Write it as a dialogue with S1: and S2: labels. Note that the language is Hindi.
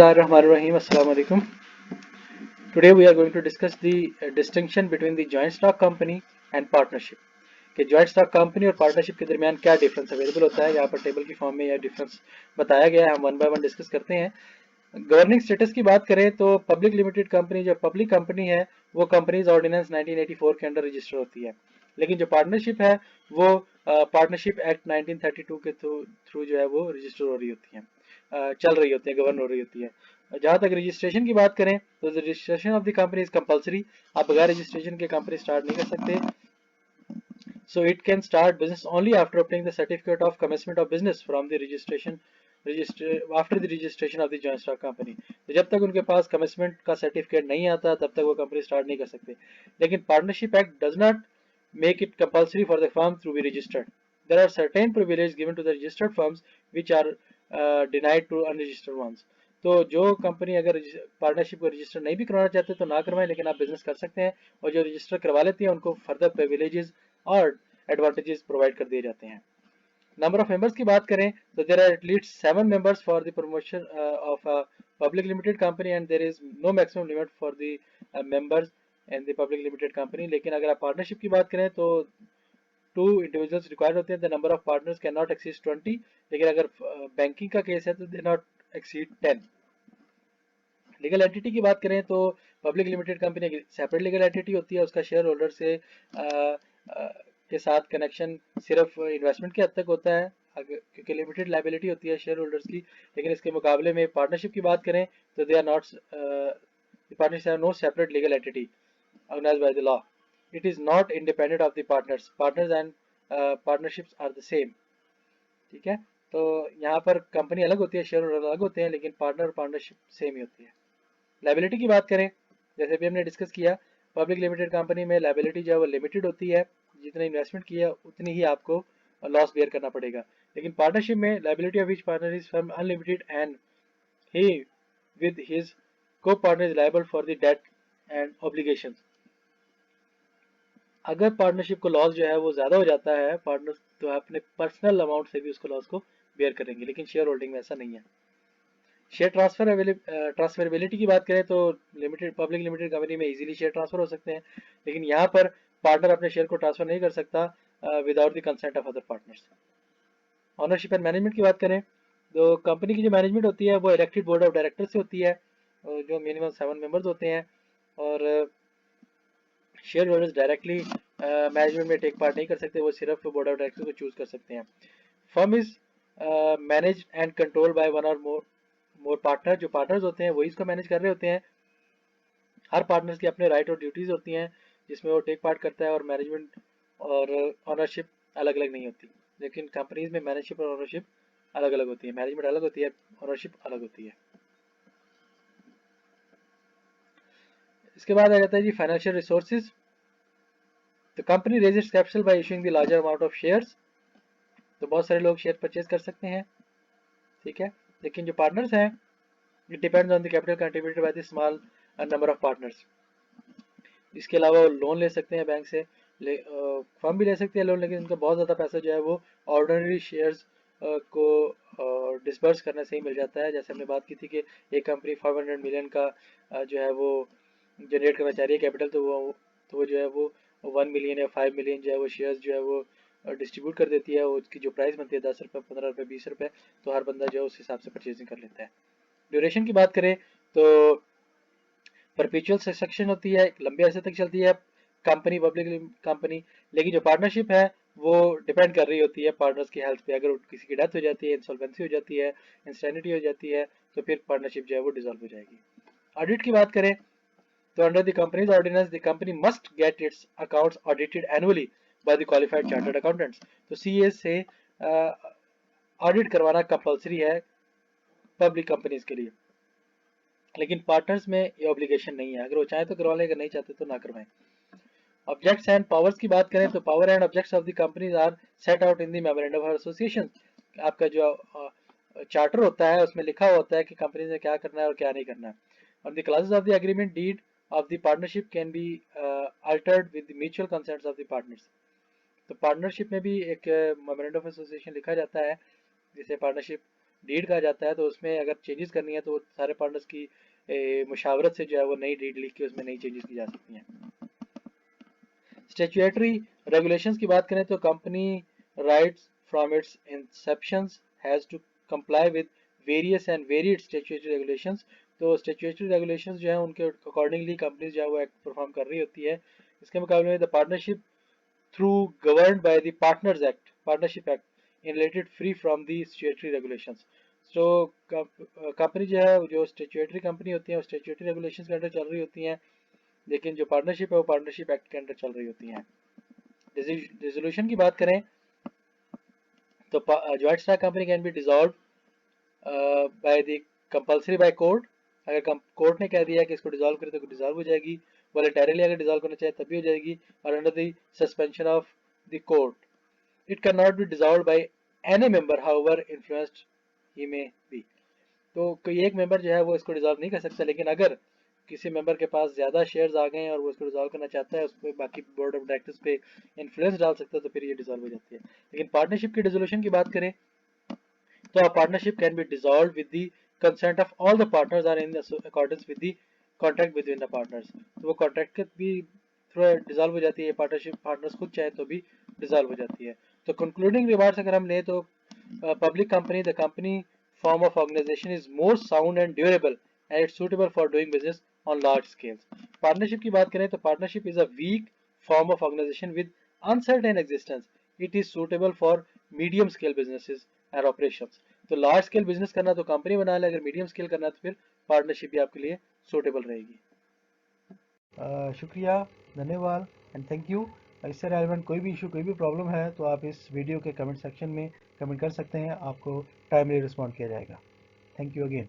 S1: Bismillahirrahmanirrahim. Assalamu alaikum. Today we are going to discuss the distinction between the joint stock company and partnership. कि जॉइंट स्टॉक कंपनी और पार्टनरशिप के दरमियान क्या डिफरेंस अवेलेबल होता है। यहाँ पर टेबल की फॉर्म में यह डिफरेंस बताया गया है। हम वन बाय वन डिस्कस करते हैं। गवर्निंग स्टेटस की बात करें तो पब्लिक लिमिटेड कंपनी जो पब्लिक कंपनी है वो कंपनीज ऑर्डिनेंस 1984 के अंडर रजिस्टर होती है, लेकिन जो पार्टनरशिप है वो पार्टनरशिप एक्ट 1932 के थ्रू जो है वो रजिस्टर हो रही होती है, चल रही होती है, गवर्न हो रही होती है। जहाँ तक रजिस्ट्रेशन की बात करें तो registration of the company is compulsory. आप बगैर रजिस्ट्रेशन के कंपनी स्टार्ट नहीं कर सकते। So it can start business only after obtaining the certificate of commencement of business from the after the registration of the joint stock company। तो जब तक उनके पास commencement का सर्टिफिकेट नहीं आता तब तक वो कंपनी स्टार्ट नहीं कर सकते। लेकिन partnership act does not make it compulsory for the firm to be registered. There are certain privileges given to the registered firms which are denied to unregistered ones. तो जो कंपनी अगर पार्टनरशिप को रजिस्टर नहीं भी करवाना चाहते तो ना करवाएं, लेकिन आप बिजनेस कर सकते हैं, और जो रजिस्टर करवा लेती हैं उनको फर्दर प्रिविलेजेस और एडवांटेजेस प्रोवाइड कर दिए जाते हैं। नंबर ऑफ मेंबर्स की बात करें तो there are at least 7 members for the promotion of a public limited company and there is no maximum limit for the members in the public limited company. लेकिन अगर आप पार्टनरशिप की बात करें तो 2 इंडिविजुअल्स रिक्वायर्ड होते हैं। The number of partners can not exceed 20, लेकिन अगर बैंकिंग का केस है तो they not exceed 10। Legal entity की बात करें तो पब्लिक लिमिटेड कंपनी एक सेपरेट लीगल एंटिटी होती है। उसका शेयर होल्डर से के साथ कनेक्शन सिर्फ इन्वेस्टमेंट के हद तक होता है, क्योंकि लिमिटेड लाइबिलिटी होती है शेयर होल्डर्स की। लेकिन इसके मुकाबले में पार्टनरशिप की बात करें तो they are not partners no separate legal entity organised by the law. It is not independent of the partners and partnerships are the same. ठीक है, तो यहाँ पर कंपनी अलग होती है, शेयर होल्डर अलग होते हैं, लेकिन पार्टनर और पार्टनरशिप सेम ही होती है। लाइबिलिटी की बात करें, जैसे भी हमने डिस्कस किया, पब्लिक लिमिटेड कंपनी में लाइबिलिटी जो है वो लिमिटेड होती है, जितने इन्वेस्टमेंट किया उतनी ही आपको लॉस बेयर करना पड़ेगा। लेकिन पार्टनरशिप में liability of each partner is firm unlimited and he with his co partner is liable for the debt and obligations. अगर पार्टनरशिप को लॉस जो है वो ज़्यादा हो जाता है पार्टनर, तो अपने पर्सनल अमाउंट से भी उसको लॉस को बेयर करेंगे, लेकिन शेयर होल्डिंग में ऐसा नहीं है। शेयर ट्रांसफरेबिलिटी की बात करें तो लिमिटेड पब्लिक लिमिटेड कंपनी में इजीली शेयर ट्रांसफर हो सकते हैं, लेकिन यहाँ पर पार्टनर अपने शेयर को ट्रांसफर नहीं कर सकता without the consent of other partners. Ownership and management की बात करें तो कंपनी की जो मैनेजमेंट होती है वो इलेक्टेड बोर्ड ऑफ डायरेक्टर से होती है, जो मिनिमम 7 मेंबर्स होते हैं, और शेयर होल्डर्स डायरेक्टली मैनेजमेंट में टेक पार्ट नहीं कर सकते, वो सिर्फ बोर्ड ऑफ डायरेक्टर को चूज कर सकते हैं। Firm is manage and control by one और मोर पार्टनर। जो पार्टनर्स होते हैं वही इसको मैनेज कर रहे होते हैं। हर पार्टनर्स की अपने राइट और ड्यूटीज होती हैं जिसमें वो टेक पार्ट करता है, और मैनेजमेंट और ऑनरशिप अलग अलग नहीं होती। लेकिन कंपनीज में मैनेजशिप और ऑनरशिप अलग अलग होती है, मैनेजमेंट अलग होती है, ऑनरशिप अलग होती है। इसके बाद आ जाता है जी financial resources. The company raises capital by issuing the larger amount of shares. तो बहुत सारे लोग शेयर परचेज कर सकते हैं, ठीक है, लेकिन जो पार्टनर्स हैं it depends on the capital contributed by the small number of partners. इसके अलावा वो लोन ले सकते हैं बैंक से, फर्म भी ले सकते हैं लोन, लेकिन उनका बहुत ज़्यादा पैसा जो है वो ऑर्डिनरी शेयर्स को डिसबर्स करने से ही मिल जाता है। जैसे हमने बात की थी कि एक कंपनी 500 मिलियन का जो है वो जनरेट करना चाह रही है कैपिटल, तो वो जो है वो 1 मिलियन या 5 मिलियन जो है वो शेयर्स जो है वो डिस्ट्रीब्यूट कर देती है। उसकी जो प्राइस बनती है 10 रुपये, 15 रुपये, 20 रुपये, तो हर बंदा जो है उस हिसाब से परचेजिंग कर लेता है। ड्यूरेशन की बात करें तो परपेचुअल सक्सेशन होती है, लंबे अरसे तक चलती है कंपनी, पब्लिक कंपनी। लेकिन जो पार्टनरशिप है वो डिपेंड कर रही होती है पार्टनर्स की हेल्थ पे। अगर किसी की डेथ हो जाती है, इंसॉल्वेंसी हो जाती है, इंसैनिटी हो जाती है, तो फिर पार्टनरशिप जो है वो डिसॉल्व हो जाएगी। ऑडिट की बात करें तो under the companies ordinance the company must get its accounts audited annually by the qualified chartered accountants. तो सीए से ऑडिट करवाना कंपलसरी है पब्लिक कंपनीज के लिए, लेकिन पार्टनर्स में ये ऑब्लिगेशन नहीं है। अगर वो चाहे तो करवा लें, अगर नहीं चाहते तो ना करवाएं। ऑब्जेक्ट्स एंड पावर्स की बात करें तो power and objects of the companies are set out in the memorandum of association. आपका जो चार्टर होता है उसमें लिखा होता है कि कंपनी ने क्या करना है और क्या नहीं करना है। और the classes of the agreement deed of the partnership can be altered with the mutual consents of the partners. तो पार्टनरशिप में भी एक मेमोरेंडम ऑफ एसोसिएशन लिखा जाता है जिसे पार्टनरशिप डीड कहा जाता है, तो उसमें अगर चेंजेस करनी है तो सारे पार्टनर्स की मुशावरत से जो है वो नई डीड लिख के उसमें नई चेंजेस की जा सकती हैं। स्टैट्यूटरी रेगुलेशंस की बात करें तो company rights from its inceptions has to comply with various and varied statutory regulations. तो स्टैट्यूटरी रेगुलेशंस जो है उनके अकॉर्डिंगली कंपनी जो है वो एक्ट परफॉर्म कर रही होती है। इसके मुकाबले में the partnership through governed by the Partners Act, Partnership Act, in related free from the statutory regulations. So company जो है जो स्टेचुएटरी कंपनी होती है वो स्टेचुएटरी रेगुलेशंस के अंडर चल रही होती हैं, लेकिन जो पार्टनरशिप है वो पार्टनरशिप एक्ट के अंडर चल रही होती हैं। डिसोल्यूशन की बात करें तो joint stock company can be dissolve by the compulsory by court. अगर कोर्ट ने कह दिया कि इसको डिसॉल्व करे तो डिसॉल्व हो जाएगी, वॉलंटरली अगर डिसॉल्व करना चाहे तब भी हो जाएगी, और under the suspension of the court it can not be dissolve by any member however influenced he may be. तो कोई एक मेंबर जो है वो इसको डिसॉल्व नहीं कर सकता, लेकिन अगर किसी मेंबर के पास ज्यादा शेयर्स आ गए हैं और वो इसको डिसॉल्व करना चाहता है, उस पर बाकी बोर्ड ऑफ डायरेक्टर्स पे इन्फ्लुएंस डाल सकता है, तो फिर ये डिसॉल्व हो जाती है। लेकिन पार्टनरशिप की डिसोल्यूशन की बात करें तो a partnership can be dissolved with the consent of all the partners or in accordance with the contract between the partners। तो वो कॉन्ट्रैक्ट के भी थ्रू डिसॉल्व हो जाती है, पार्टनरशिप पार्टनर्स खुद चाहे तो भी डिसॉल्व हो जाती है। तो कंक्लूडिंग रिमार्क्स अगर हम लें तो public company the company form of organization is more sound and durable and it's suitable for doing business on large scales। Partnership की बात करें तो partnership is a weak form of organization with uncertain existence। It is suitable for medium scale businesses and operations। तो लार्ज स्केल बिजनेस करना तो कंपनी बना ले, अगर मीडियम स्केल करना तो फिर पार्टनरशिप भी आपके लिए सूटेबल रहेगी। शुक्रिया, धन्यवाद एंड थैंक यू। इससे रेलेवेंट कोई भी इशू कोई भी प्रॉब्लम है तो आप इस वीडियो के कमेंट सेक्शन में कमेंट कर सकते हैं, आपको टाइमली रिस्पॉन्ड किया जाएगा। Thank you again.